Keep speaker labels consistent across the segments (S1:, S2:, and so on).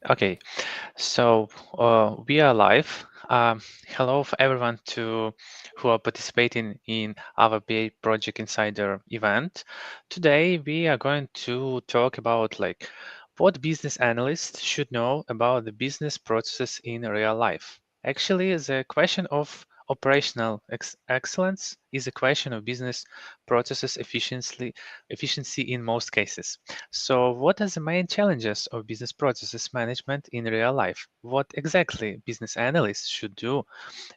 S1: Okay, so we are live. Hello for everyone who are participating in our BA Project Insider event. Today we are going to talk about what business analysts should know about the business processes in real life. Actually, the question of operational excellence is a question of business processes efficiency in most cases. So what are the main challenges of business processes management in real life? What exactly business analysts should do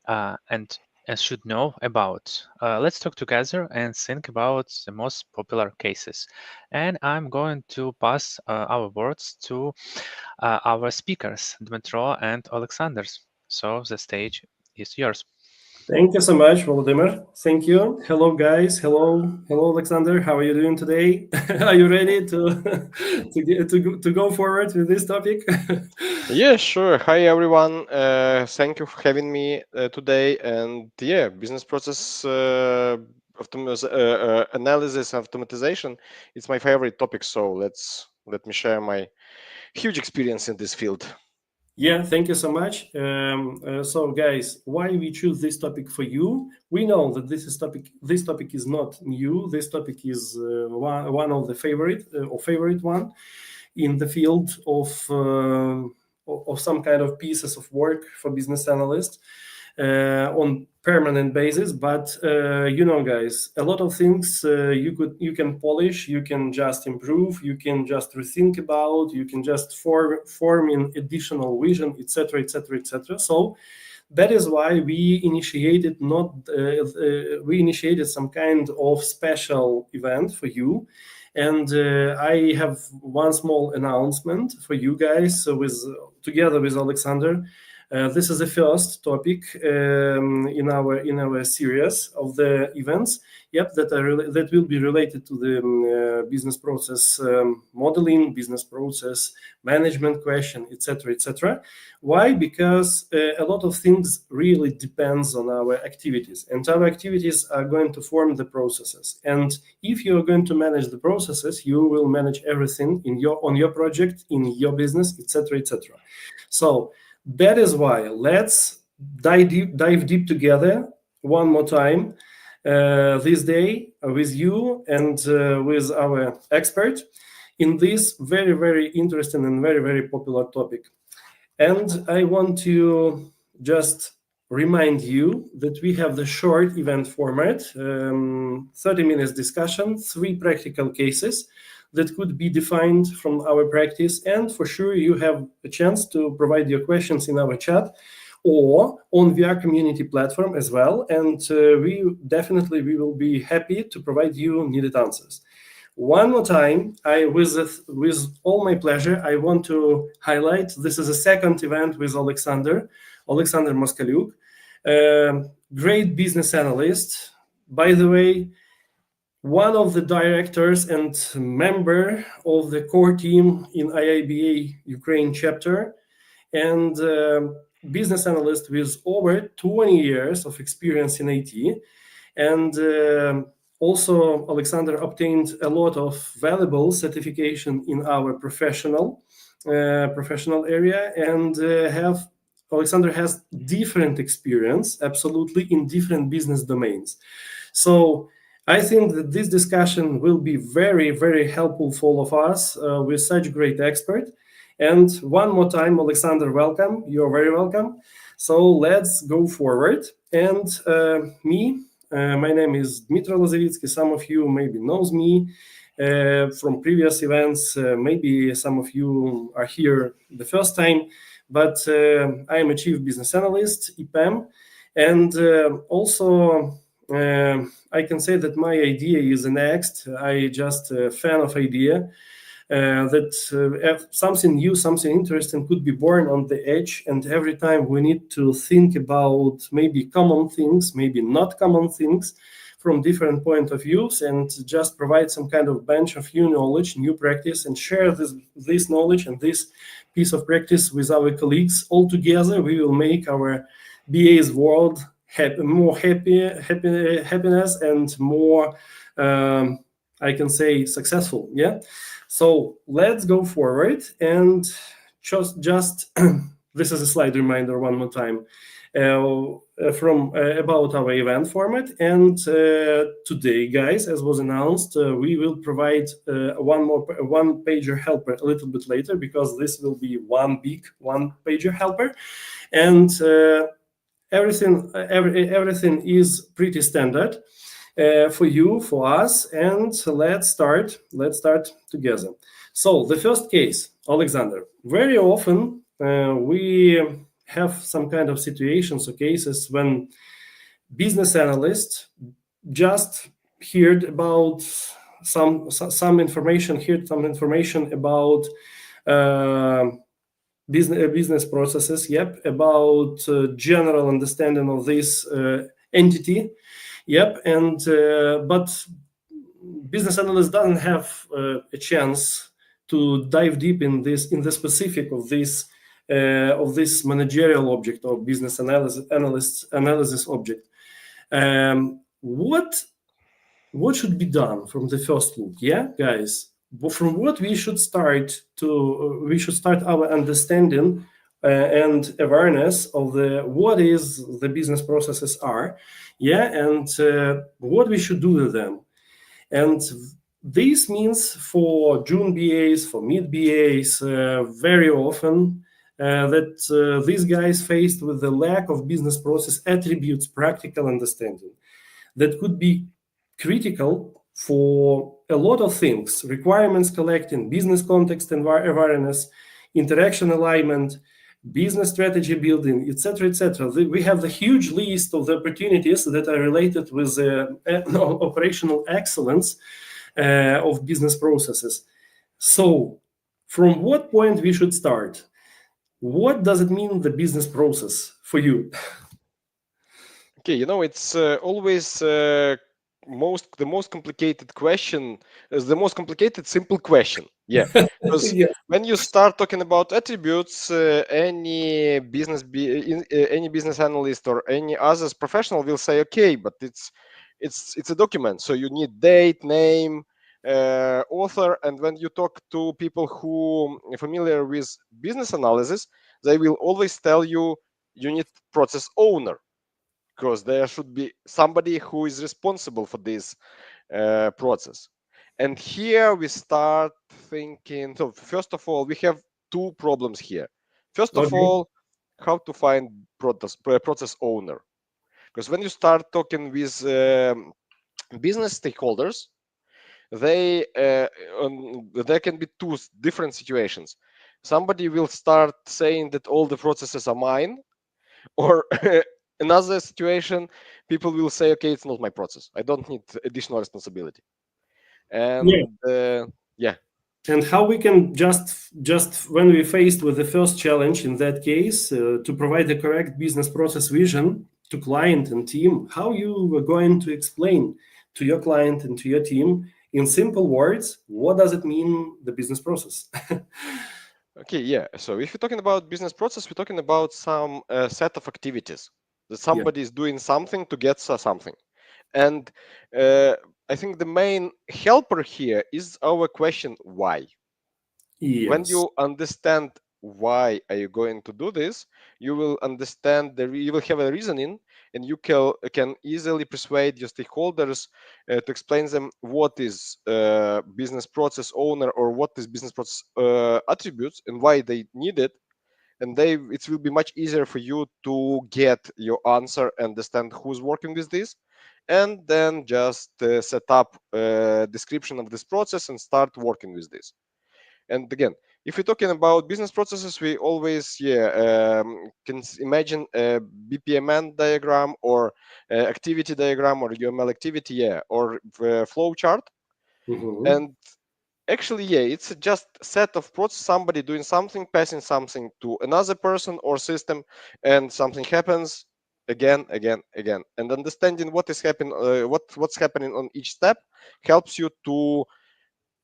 S1: and should know about? Let's talk together and think about the most popular cases. And I'm going to pass our words to our speakers, Dmytro and Oleksandr. So the stage is yours.
S2: Thank you so much, Volodymyr. Thank you. Hello, guys. Hello, Alexander. How are you doing today? Are you ready to go forward with this topic?
S3: Yeah, sure. Hi, everyone. Thank you for having me today. And yeah, business process analysis, automatization. It's my favorite topic. So let me share my huge experience in this field.
S2: Yeah, thank you so much. So, guys, why we choose this topic for you? We know that This topic is not new. This topic is one of the favorite one in the field of some kind of pieces of work for business analysts on permanent basis. But guys, a lot of things you can polish, you can just improve, you can just rethink about, you can just form in additional vision, etc., etc., etc. So that is why we initiated some kind of special event for you. And I have one small announcement for you guys. So together with Alexander, this is the first topic in our series of the events. Yep, that will be related to the business process modeling, business process management question, etc., etc. Why? Because a lot of things really depends on our activities, and our activities are going to form the processes. And if you are going to manage the processes, you will manage everything on your project, in your business, etc., etc. So that is why let's dive deep together one more time this day with you and with our expert in this very, very interesting and very, very popular topic. And I want to just remind you that we have the short event format, 30 minutes discussion, 3 practical cases that could be defined from our practice. And for sure, you have a chance to provide your questions in our chat or on VR community platform as well. And we will be happy to provide you needed answers. One more time, with all my pleasure, I want to highlight this is a second event with Oleksandr Moskalyuk, great business analyst. By the way, one of the directors and member of the core team in IIBA Ukraine chapter, and business analyst with over 20 years of experience in IT. And also, Alexander obtained a lot of valuable certification in our professional area, and Alexander has different experience, absolutely, in different business domains. So I think that this discussion will be very, very helpful for all of us with such great expert. And one more time, Alexander, welcome. You're very welcome. So let's go forward. And my name is Dmytro Lozovytskyi. Some of you maybe knows me from previous events. Maybe some of you are here the first time, but I am a chief business analyst, EPAM. And also, I can say that my idea is next. I just a fan of idea. That something new, something interesting could be born on the edge, and every time we need to think about maybe common things, maybe not common things from different point of views, and just provide some kind of bench of new knowledge, new practice, and share this knowledge and this piece of practice with our colleagues. All together, we will make our BA's world happiness and more, I can say, successful. Yeah. So let's go forward. And just this is a slide reminder one more time from about our event format. And today, guys, as was announced, we will provide one pager helper a little bit later, because this will be one big one pager helper, and everything is pretty standard for you, for us, and let's start together. So the first case, Oleksandr, very often we have some kind of situations or cases when business analysts just heard about some information about business processes, about general understanding of this entity, and but business analyst doesn't have a chance to dive deep in the specific of this managerial object or business analysis object. What should be done from the first look, guys? From what we should start our understanding and awareness of what is the business processes are, and what we should do with them. And this means for June BAs, for mid BAs, very often that these guys faced with the lack of business process attributes, practical understanding that could be critical for a lot of things: requirements collecting, business context awareness, interaction alignment, business strategy building, etc., etc. We have the huge list of the opportunities that are related with operational excellence of business processes. So, from what point we should start? What does it mean, the business process, for you?
S3: Okay, it's always the most complicated question is the most complicated simple question. Yeah, because
S2: Yes.
S3: when you start talking about attributes, any business analyst or any others professional will say, okay, but it's a document, so you need date, name, author. And when you talk to people who are familiar with business analysis, they will always tell you need process owner, because there should be somebody who is responsible for this process. And here we start thinking, so first of all, we have two problems here. First of all, how to find process owner. Because when you start talking with business stakeholders, there can be two different situations. Somebody will start saying that all the processes are mine, or another situation, people will say, okay, it's not my process, I don't need additional responsibility. And yeah.
S2: And how we can just when we faced with the first challenge in that case, to provide the correct business process vision to client and team, how you were going to explain to your client and to your team in simple words, what does it mean, the business process?
S3: Okay, yeah. So if you're talking about business process, we're talking about some set of activities that somebody is doing something to get something. And I think the main helper here is our question, why?
S2: Yes.
S3: When you understand why are you going to do this, you will understand you will have a reasoning, and you can easily persuade your stakeholders to explain them what is business process owner, or what is business process attributes, and why they need it. And it will be much easier for you to get your answer, understand who's working with this, and then just set up a description of this process and start working with this. And again, if we're talking about business processes, we always can imagine a BPMN diagram, or activity diagram, or UML activity, or flow chart. And actually, it's just a set of processes, somebody doing something, passing something to another person or system, and something happens again. And understanding what is happening, what's happening on each step, helps you to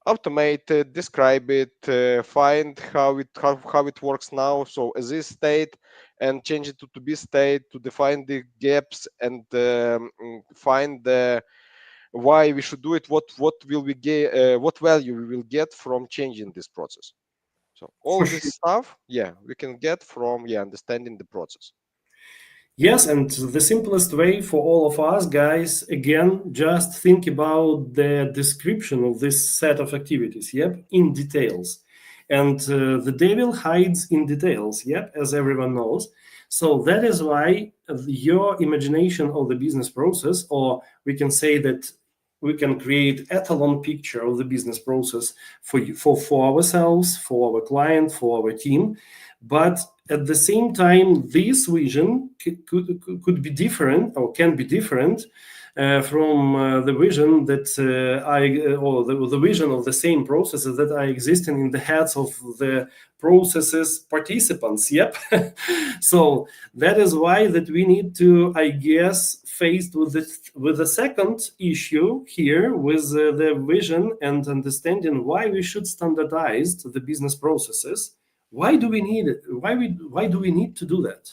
S3: automate it, describe it, find how it works now, so as is state, and change it to be state, to define the gaps, and find the why we should do it, what will we get, what value we will get from changing this process. So all this stuff, we can get from understanding the process.
S2: Yes, and the simplest way for all of us, guys, again, just think about the description of this set of activities, in details. And the devil hides in details, as everyone knows. So that is why your imagination of the business process, or we can say that we can create ettalon picture of the business process for you, for ourselves, for our client, for our team. But at the same time, this vision could be different or can be different from the vision that or the vision of the same processes that are existing in the heads of the processes participants. So that is why that we need to, I guess, faced with the second issue here, with the vision and understanding why we should standardize the business processes. Why do we need it? Why do we need to do that?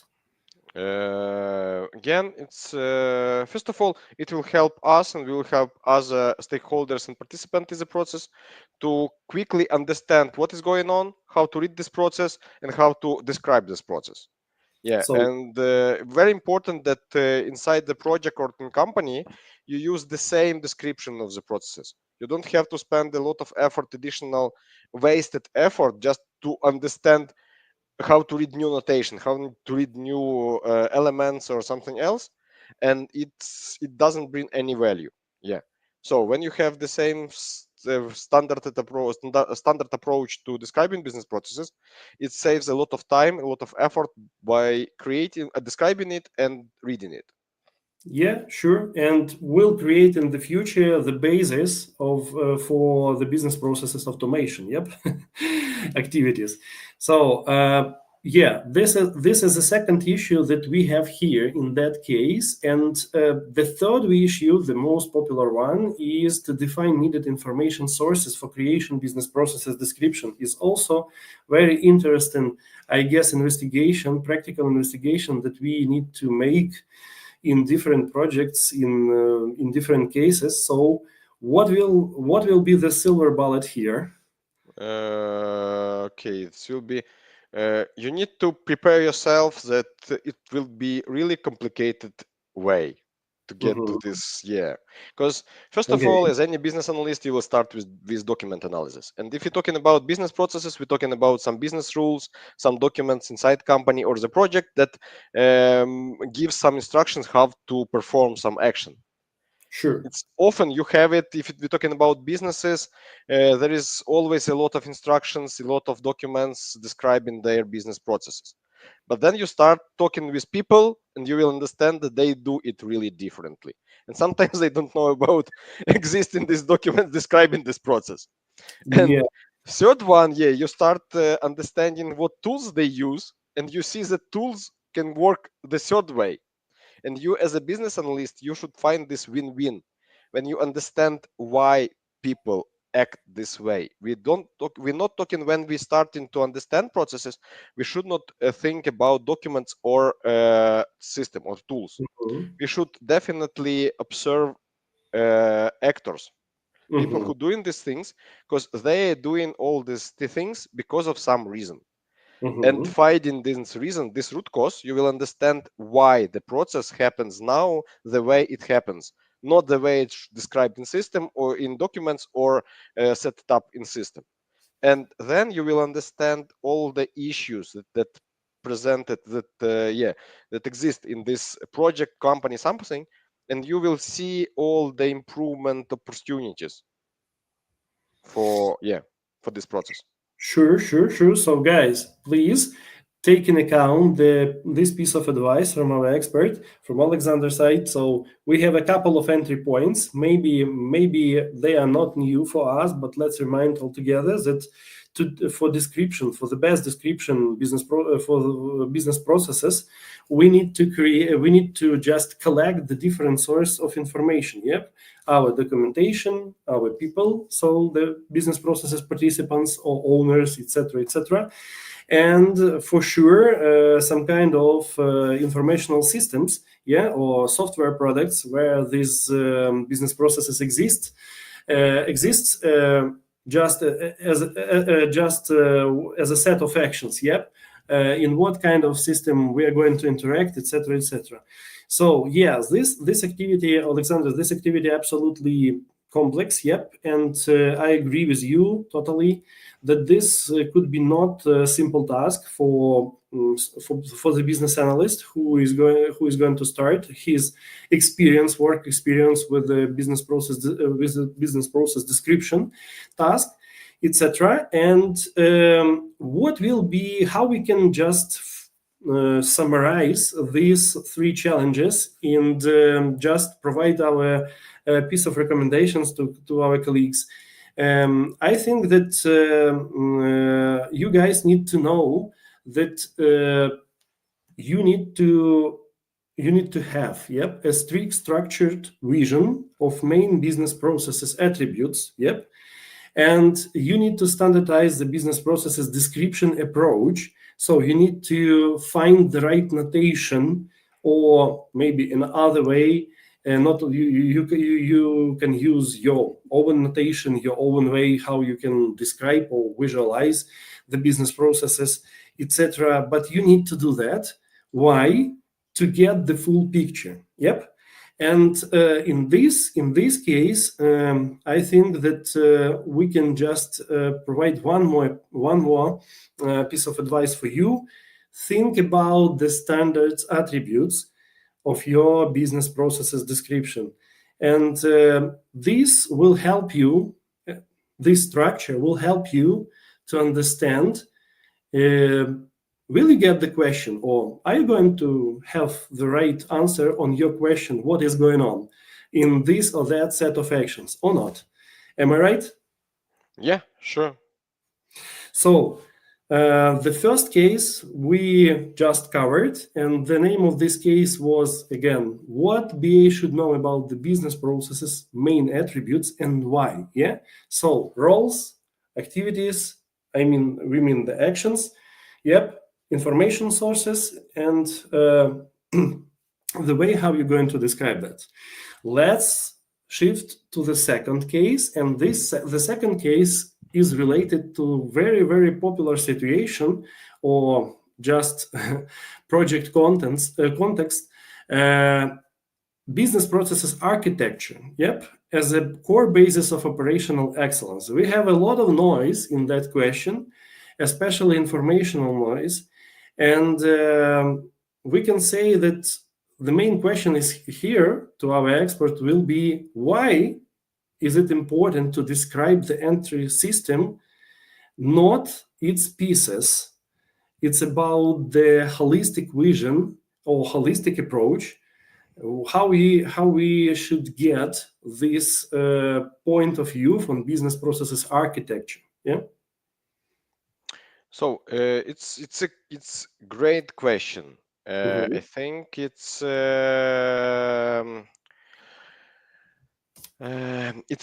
S3: Again, it's first of all, it will help us and will help other stakeholders and participants in the process to quickly understand what is going on, how to read this process, and how to describe this process. And very important that inside the project or company, you use the same description of the processes. You don't have to spend a lot of effort, additional wasted effort, just to understand how to read new notation, how to read new elements or something else, and it doesn't bring any value. So when you have the same standard approach to describing business processes, it saves a lot of time, a lot of effort by creating, describing it and reading it.
S2: Yeah, sure, and will create in the future the basis of for the business processes automation. Activities. So this is the second issue that we have here in that case, and the third issue, the most popular one, is to define needed information sources for creation business processes description. Is also very interesting, I guess, practical investigation that we need to make in different projects, in different cases. So what will be the silver bullet here?
S3: Okay, it will be you need to prepare yourself that it will be really complicated way to get to this. Because first of all, as any business analyst, you will start with document analysis. And if you're talking about business processes, we're talking about some business rules, some documents inside company or the project that gives some instructions how to perform some action.
S2: Sure.
S3: It's often you have it, if we're talking about businesses, there is always a lot of instructions, a lot of documents describing their business processes. But then you start talking with people and you will understand that they do it really differently. And sometimes they don't know about existing this document describing this process. And third one, you start understanding what tools they use, and you see that tools can work the third way. And you, as a business analyst, you should find this win-win when you understand why people act this way. We're not talking when we starting to understand processes. We should not think about documents or system or tools. We should definitely observe actors, people who doing these things, because they are doing all these things because of some reason. And finding this reason, this root cause, you will understand why the process happens now the way it happens, not the way it's described in system or in documents or set up in system. And then you will understand all the issues that presented, that exist in this project, company, something, and you will see all the improvement opportunities for this process.
S2: Sure. So guys, please take in account this piece of advice from our expert, from Oleksandr's side. So we have a couple of entry points. Maybe they are not new for us, but let's remind all together that for the best description for business processes, we need to just collect the different source of information. Our documentation, our people, so the business processes participants or owners, etc. And for sure, some kind of informational systems, or software products where these business processes exists. just as a set of actions. Yep. In what kind of system we are going to interact, etc., etc. So yes, this activity, Oleksandr, this activity absolutely complex. Yep, and I agree with you totally that this could be not a simple task for the business analyst who is going to start his work experience with the business process description task, etc. And how we can just summarize these three challenges and just provide our piece of recommendations to our colleagues. I think that you guys need to know that you need to have a strict structured vision of main business processes attributes. Yep. And you need to standardize the business processes description approach. So you need to find the right notation, or maybe in another way, not you can use your own notation, your own way how you can describe or visualize the business processes, etc. But you need to do that. Why? To get the full picture. Yep. And in this case, I think that we can just provide one more piece of advice for you. Think about the standards attributes of your business processes description, and this will help you. This structure will help you to understand. Will you get the question, or are you going to have the right answer on your question, what is going on in this or that set of actions, or not? Am I right?
S3: Yeah, sure.
S2: So the first case we just covered, and the name of this case was, again, what BA should know about the business processes, main attributes, and why. Yeah. So roles, activities, we mean the actions. Yep. Information sources, and the way how you're going to describe that. Let's shift to the second case, and the second case is related to very, very popular situation, or just project context, business processes architecture. Yep, as a core basis of operational excellence. We have a lot of noise in that question, especially informational noise. And we can say that the main question is here to our expert will be, why is it important to describe the entry system, not its pieces? It's about the holistic vision or holistic approach, how we should get this point of view from business processes architecture. Yeah.
S3: So it's great question. I think it's a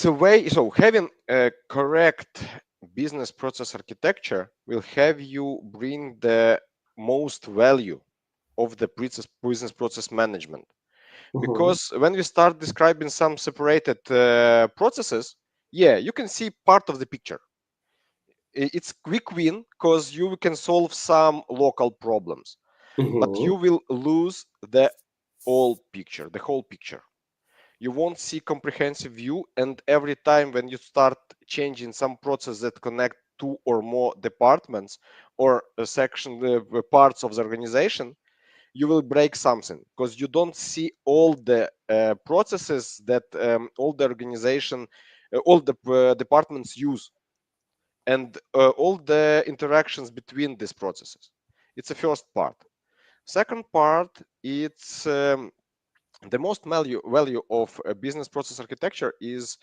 S3: way. So having a correct business process architecture will have you bring the most value of the business process management. Because when we start describing some separated processes, yeah, you can see part of the picture. It's quick win because you can solve some local problems, but you will lose the whole picture. You won't see comprehensive view, and every time when you start changing some process that connect two or more departments or a section parts of the organization, you will break something because you don't see all the processes that all the organization, all the departments use, and all the interactions between these processes. It's the first part. Second part, it's the most value of a business process architecture is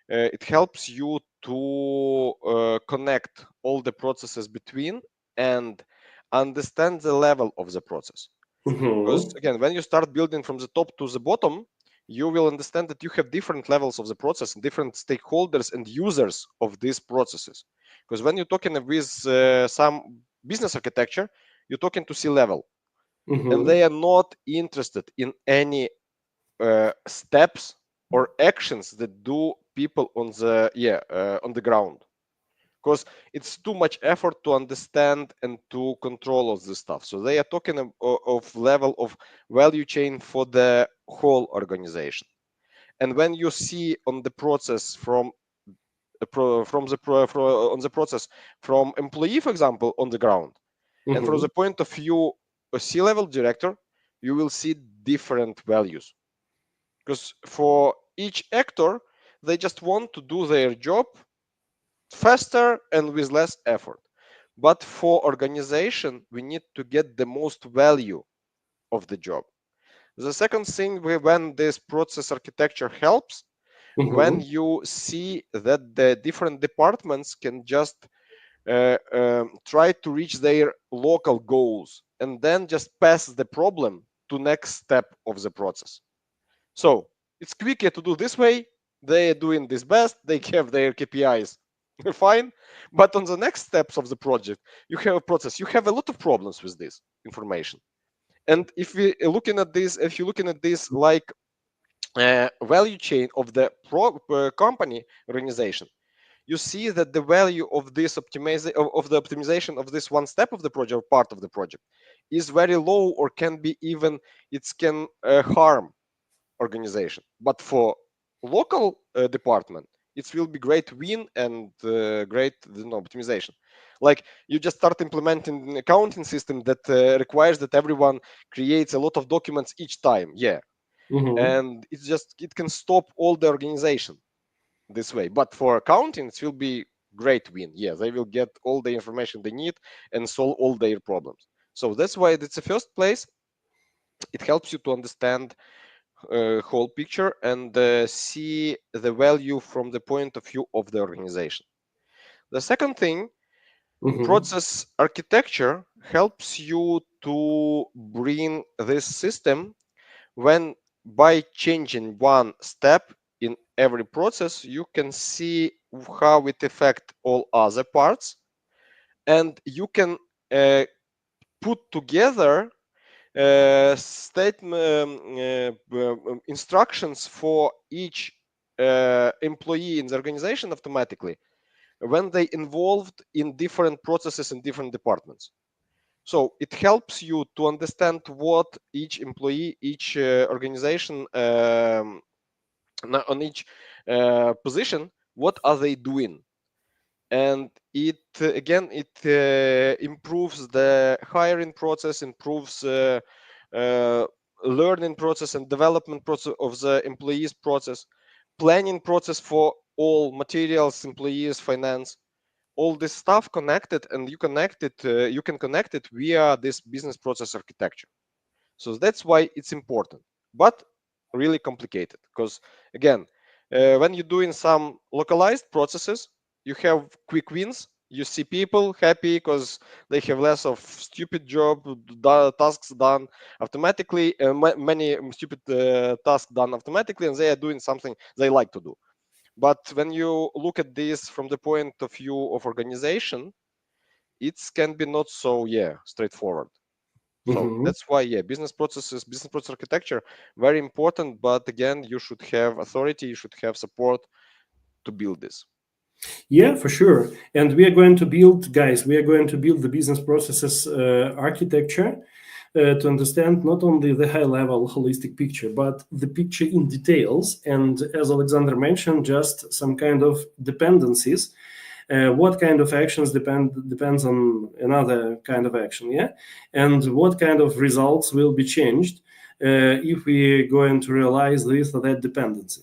S3: it helps you to connect all the processes between and understand the level of the process. Because again, when you start building from the top to the bottom, you will understand that you have different levels of the process and different stakeholders and users of these processes. Because when you're talking with some business architecture, you're talking to C-level, and they are not interested in any steps or actions that do people on the on the ground. because it's too much effort to understand and to control all this stuff. So they are talking of level of value chain for the whole organization. And when you see on the process from the process from employee, for example, on the ground, and from the point of view a C-level director, you will see different values, because for each actor they just want to do their job faster and with less effort. But for organization, we need to get the most value of the job. The second thing, when this process architecture helps, when you see that the different departments can just try to reach their local goals and then just pass the problem to next step of the process. So it's quicker to do this way. They are doing this best. They have their KPIs. Fine. But on the next steps of the project, you have a process. You have a lot of problems with this information. And if you're looking at this like value chain of the company organization, you see that the value of this optimization of this one step of the project or part of the project is very low, or can be even it can harm organization. But for local department, it will be great win and great optimization. Like you just start implementing an accounting system that requires that everyone creates a lot of documents each time. Yeah. And it can stop all the organization this way. But for accounting, it will be great win. Yeah, they will get all the information they need and solve all their problems. So that's why it's the first place. It helps you to understand whole picture and see the value from the point of view of the organization. The second thing, process architecture helps you to bring this system when by changing one step in every process, you can see how it affects all other parts, and you can put together instructions for each employee in the organization automatically when they involved in different processes in different departments. So it helps you to understand what each employee, each organization on each position, what are they doing. And it again, it improves the hiring process, improves learning process and development process of the employees process, planning process for all materials, employees, finance, all this stuff connected, and you can connect it via this business process architecture. So that's why it's important, but really complicated, because again, when you're doing some localized processes, you have quick wins. You see people happy because they have less of stupid tasks done automatically, many stupid tasks done automatically, and they are doing something they like to do. But when you look at this from the point of view of organization, it can be not so straightforward. So that's why business process architecture, very important. But again, you should have authority, you should have support to build this.
S2: Yeah, for sure. And we are going to build, guys, we are going to build the business processes architecture to understand not only the high level holistic picture, but the picture in details. And as Oleksandr mentioned, just some kind of dependencies. What kind of actions depends on another kind of action, and what kind of results will be changed if we going to realize this or that dependency.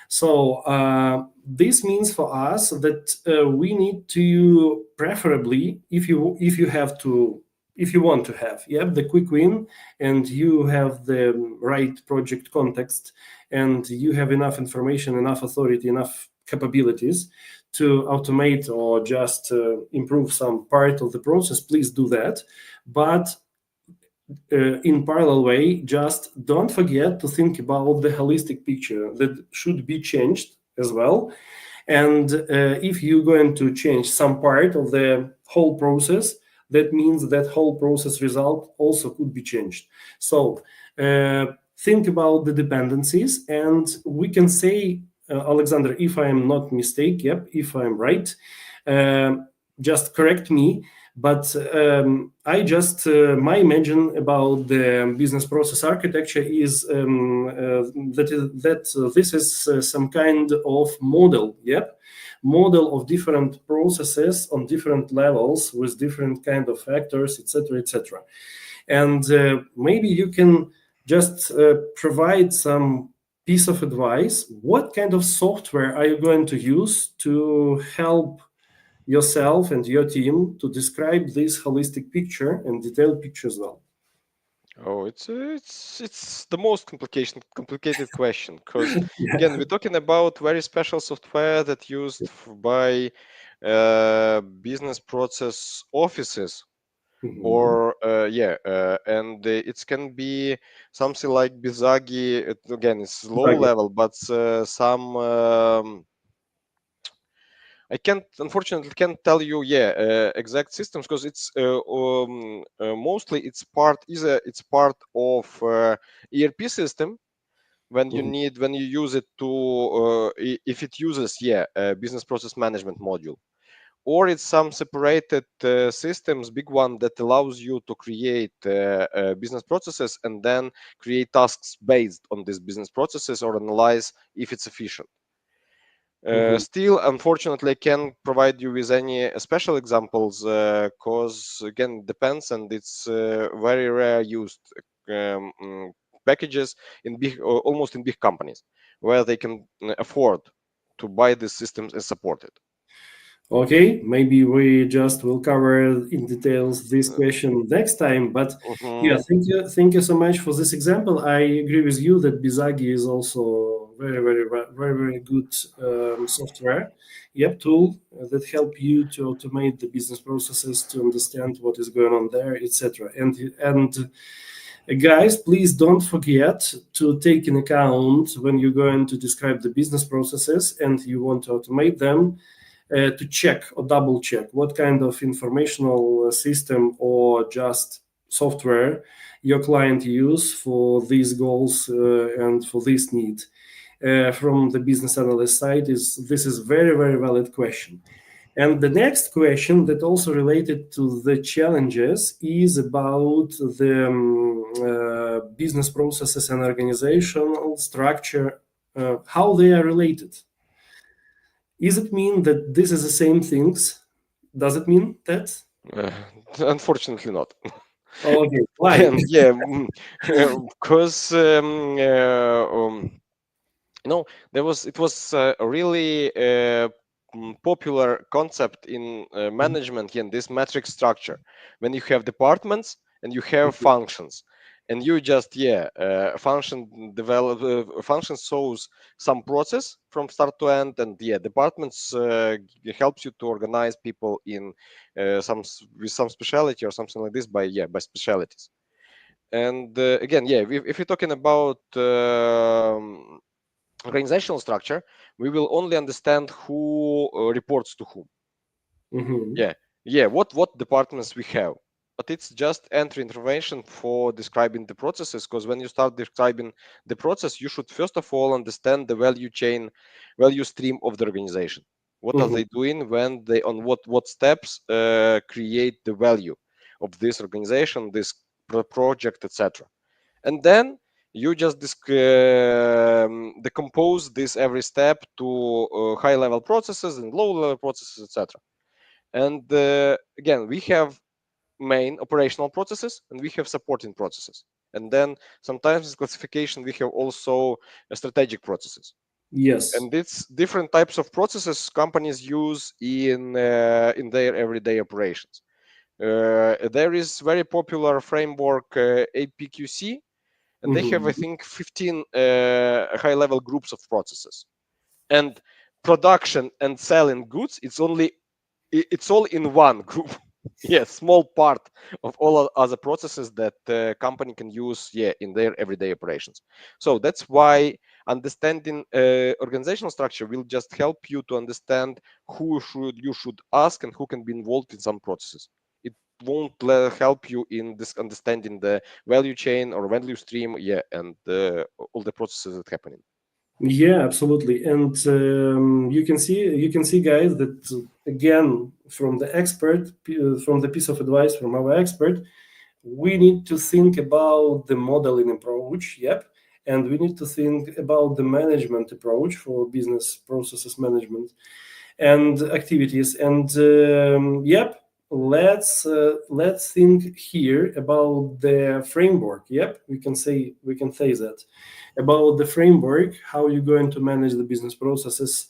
S2: So this means for us that we need to preferably, if you want to have the quick win, and you have the right project context, and you have enough information, enough authority, enough capabilities to automate or just improve some part of the process, please do that. But in parallel way, just don't forget to think about the holistic picture that should be changed as well. And if you're going to change some part of the whole process, that means that whole process result also could be changed. So think about the dependencies, and we can say, Oleksandr, if I am not mistaken, if I'm right, just correct me, but I just my imagine about the business process architecture is that this is some kind of model, model of different processes on different levels with different kind of factors, etc., etc. And maybe you can just provide some piece of advice. What kind of software are you going to use to help yourself and your team to describe this holistic picture and detailed picture as well?
S3: Oh, it's the most complicated question, because again, we're talking about very special software that used by business process offices, or and it can be something like Bizagi. Again, it's low level, but some I can't, unfortunately, can't tell you exact systems, because it's mostly it's part of ERP system when you need, when you use it to if it uses a business process management module, or it's some separated systems, big one, that allows you to create business processes and then create tasks based on these business processes, or analyze if it's efficient. Still, unfortunately, I can't provide you with any special examples, because again, it depends, and it's very rare used packages in big, almost in big companies, where they can afford to buy these systems and support it.
S2: Okay, maybe we just will cover in details this question next time. But yeah, thank you so much for this example. I agree with you that Bizagi is also very good software, tool that help you to automate the business processes, to understand what is going on there, etc. And guys, please don't forget to take in account when you're going to describe the business processes and you want to automate them, to check or double check what kind of informational system or just software your client use for these goals and for this need. From the business analyst side, this is very valid question. And the next question that also related to the challenges is about the business processes and organizational structure, how they are related. Is it mean that this is the same things? Does it mean that?
S3: Unfortunately, not.
S2: Okay, why?
S3: Because it was a really popular concept in management, and this matrix structure, when you have departments and you have functions, and you just function shows some process from start to end, and departments helps you to organize people in with some specialty or something like this by specialities. And again, if you're talking about organizational structure, we will only understand who reports to whom. What departments we have, but it's just entry information for describing the processes, because when you start describing the process, you should first of all understand the value chain, value stream of the organization. What are they doing, when they, on what steps create the value of this organization, this project, etc. And then you just decompose this every step to high level processes and low level processes, etc. And again, we have main operational processes and we have supporting processes. And then sometimes in classification, we have also strategic processes.
S2: Yes.
S3: And it's different types of processes companies use in their everyday operations. There is very popular framework APQC, and they have, I think, 15 high-level groups of processes. And production and selling goods, it's all in one group. Small part of all other processes that the company can use in their everyday operations. So that's why understanding organizational structure will just help you to understand who you should ask and who can be involved in some processes. It won't help you in this understanding the value chain or value stream and all the processes that happening.
S2: Yeah, absolutely. And you can see, guys, that again from the piece of advice from our expert, we need to think about the modeling approach. Yep. And we need to think about the management approach for business processes management and activities. And yep, let's think here about the framework. Yep, we can say that about the framework, how you're going to manage the business processes,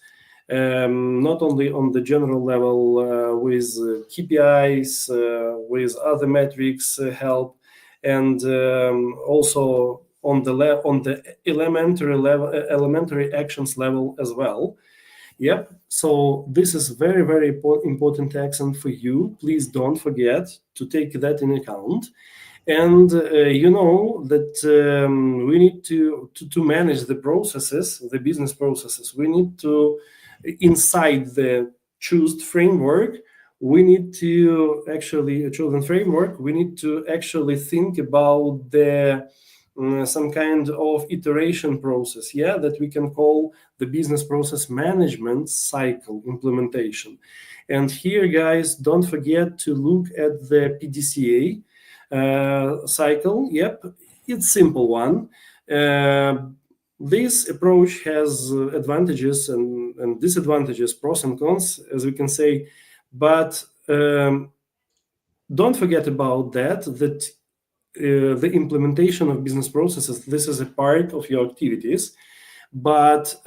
S2: not only on the general level with KPIs, with other metrics help, and also on the elementary actions level as well. Yep. So this is very, very important accent for you. Please don't forget to take that in account. And you know that we need to manage the processes, the business processes. We need to, inside the chosen framework, we need to actually a chosen framework. We need to actually think about the some kind of iteration process, yeah, that we can call the business process management cycle implementation. And here, guys, don't forget to look at the PDCA cycle. Yep, it's simple one. This approach has advantages and disadvantages, pros and cons, as we can say, but don't forget about that the implementation of business processes, this is a part of your activities, but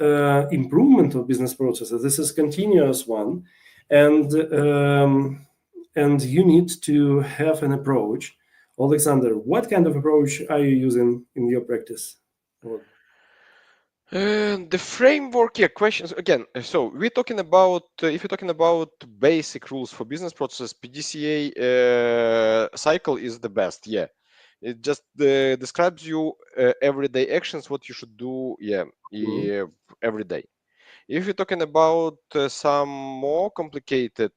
S2: improvement of business processes, this is continuous one, and you need to have an approach. Oleksandr, what kind of approach are you using in your practice?
S3: The framework, yeah, questions again. So we're talking about if you're talking about basic rules for business processes, PDCA cycle is the best. Yeah, it just describes you everyday actions, what you should do. Yeah, every day. If you're talking about some more complicated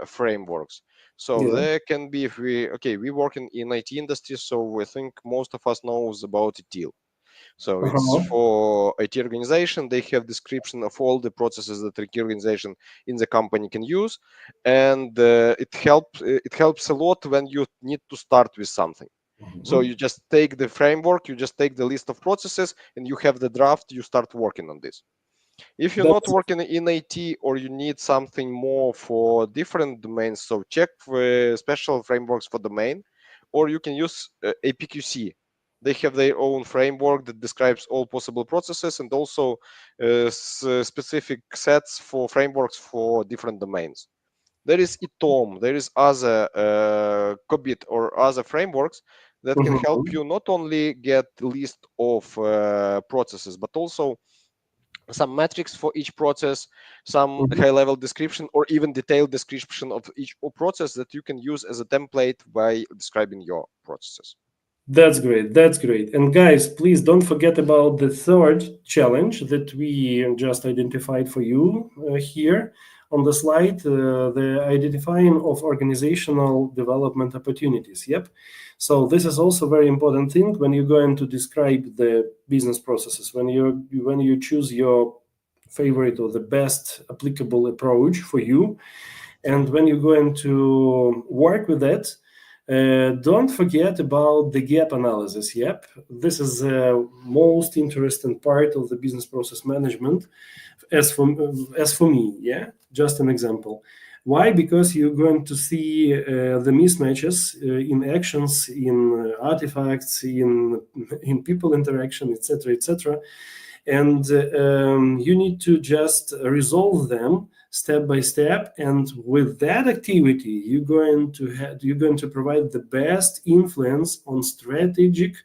S3: frameworks, so
S2: Yeah.
S3: there can be if we work in IT industry, so we think most of us knows about ETIL. So it's
S2: Uh-huh.
S3: for IT organization. They have description of all the processes that IT organization in the company can use, and it helps a lot when you need to start with something. So you just take the framework, you just take the list of processes, and you have the draft. You start working on this. If you're not
S2: That's
S3: working in IT or you need something more for different domains, so check for special frameworks for domain, or you can use APQC. They have their own framework that describes all possible processes and also specific sets for frameworks for different domains. There is ITOM, there is other COBIT or other frameworks that can help you not only get list of processes, but also some metrics for each process, some high-level description, or even detailed description of each process that you can use as a template by describing your processes.
S2: That's great. That's great. And guys, please don't forget about the third challenge that we just identified for you here on the slide, the identifying of organizational development opportunities. Yep. So this is also a very important thing when you're going to describe the business processes, when you choose your favorite or the best applicable approach for you, and when you're going to work with it, don't forget about the gap analysis. Yep, this is the most interesting part of the business process management, as for me. Yeah, just an example. Why? Because you're going to see the mismatches in actions, in artifacts, in people interaction, etc., etc., and you need to just resolve them step by step. And with that activity, you're going to provide the best influence on strategic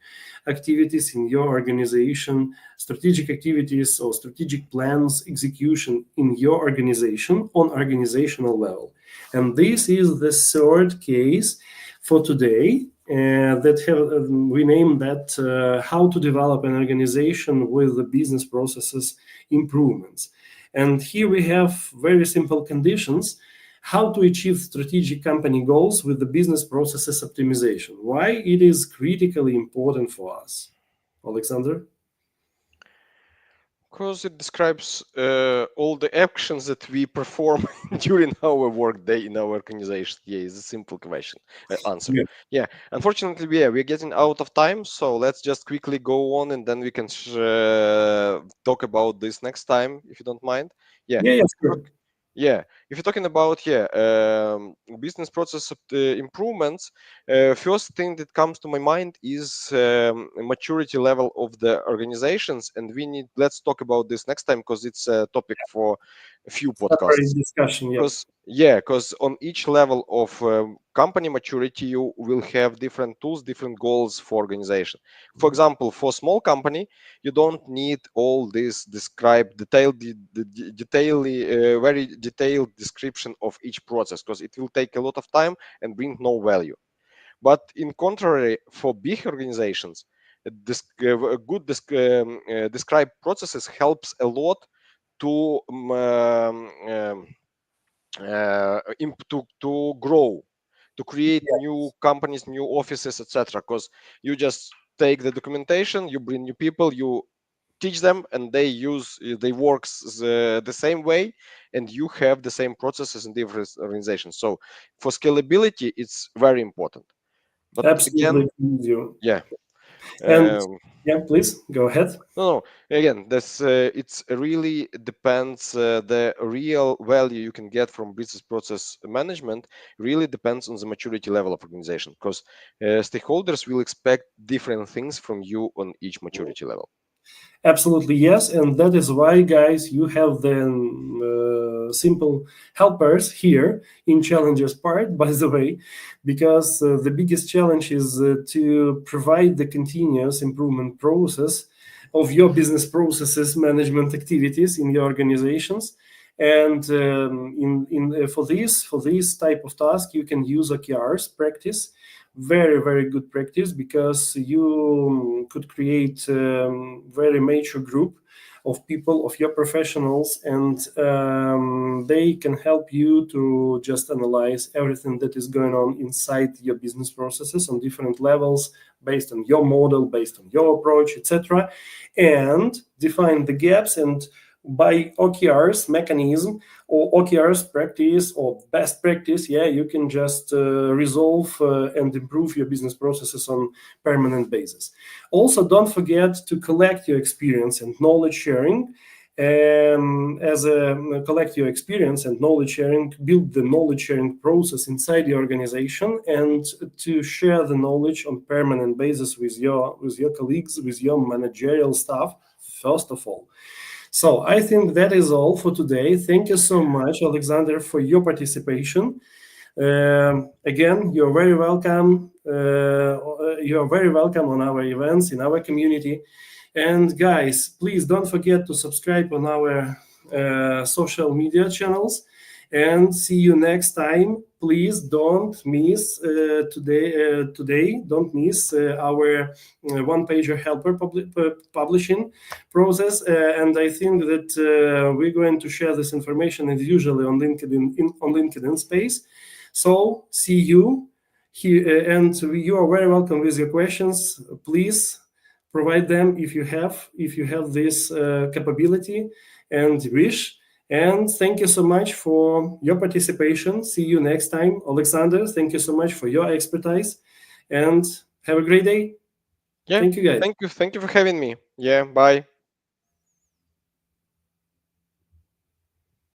S2: activities in your organization, strategic activities or strategic plans execution in your organization on organizational level. And this is the third case for today. We named that how to develop an organization with the business processes improvements. And here we have very simple conditions how to achieve strategic company goals with the business processes optimization. Why it is critically important for us. Oleksandr?
S3: Because it describes all the actions that we perform during our work day in our organization. Yeah, it's a simple question answer.
S2: Yeah.
S3: Yeah, unfortunately, we're getting out of time, so let's just quickly go on, and then we can talk about this next time, if you don't mind. Yeah.
S2: Yeah, sure.
S3: Yeah, if you're talking about business process improvements, first thing that comes to my mind is maturity level of the organizations, and let's talk about this next time because it's a topic for a few
S2: Separate
S3: podcasts.
S2: discussion. Yeah.
S3: Because on each level of company maturity, you will have different tools, different goals for organization. For example, for small company, you don't need all this described very detailed description of each process because it will take a lot of time and bring no value. But in contrary, for big organizations, good described processes helps a lot to to grow, to create new companies, new offices, etc. Because you just take the documentation, you bring new people, you teach them, and they works the same way, and you have the same processes in different organizations. So for scalability, it's very important. But
S2: Absolutely
S3: again,
S2: agree with you.
S3: yeah.
S2: And
S3: Um,
S2: yeah, please go ahead.
S3: no, again, this it's really depends. The real value you can get from business process management really depends on the maturity level of organization, because stakeholders will expect different things from you on each maturity level.
S2: Absolutely, yes. And that is why, guys, you have the simple helpers here in challenges part, by the way, because the biggest challenge is to provide the continuous improvement process of your business processes management activities in your organizations. And for this type of task, you can use OKRs practice, very good practice, because you could create very mature group of people, of your professionals, and they can help you to just analyze everything that is going on inside your business processes on different levels based on your model, based on your approach, etc., and define the gaps. And by OKRs mechanism or OKRs practice or best practice, yeah, you can just resolve and improve your business processes on permanent basis. Also, don't forget to collect your experience and knowledge sharing. Collect your experience and knowledge sharing, build the knowledge sharing process inside the organization, and to share the knowledge on permanent basis with your colleagues, with your managerial staff, first of all. So I think that is all for today. Thank you so much, Oleksandr, for your participation. Again, you're very welcome. You're very welcome on our events in our community. And guys, please don't forget to subscribe on our social media channels. And see you next time. Please don't miss today. Don't miss our one-pager helper publishing process. And I think that we're going to share this information as usually on LinkedIn on LinkedIn space. So see you here, and you are very welcome with your questions. Please provide them if you have this capability and wish. And thank you so much for your participation. See you next time. Oleksandr, thank you so much for your expertise, and have a great day.
S3: Yeah,
S2: Thank you, guys.
S3: thank you for having me. Yeah, bye.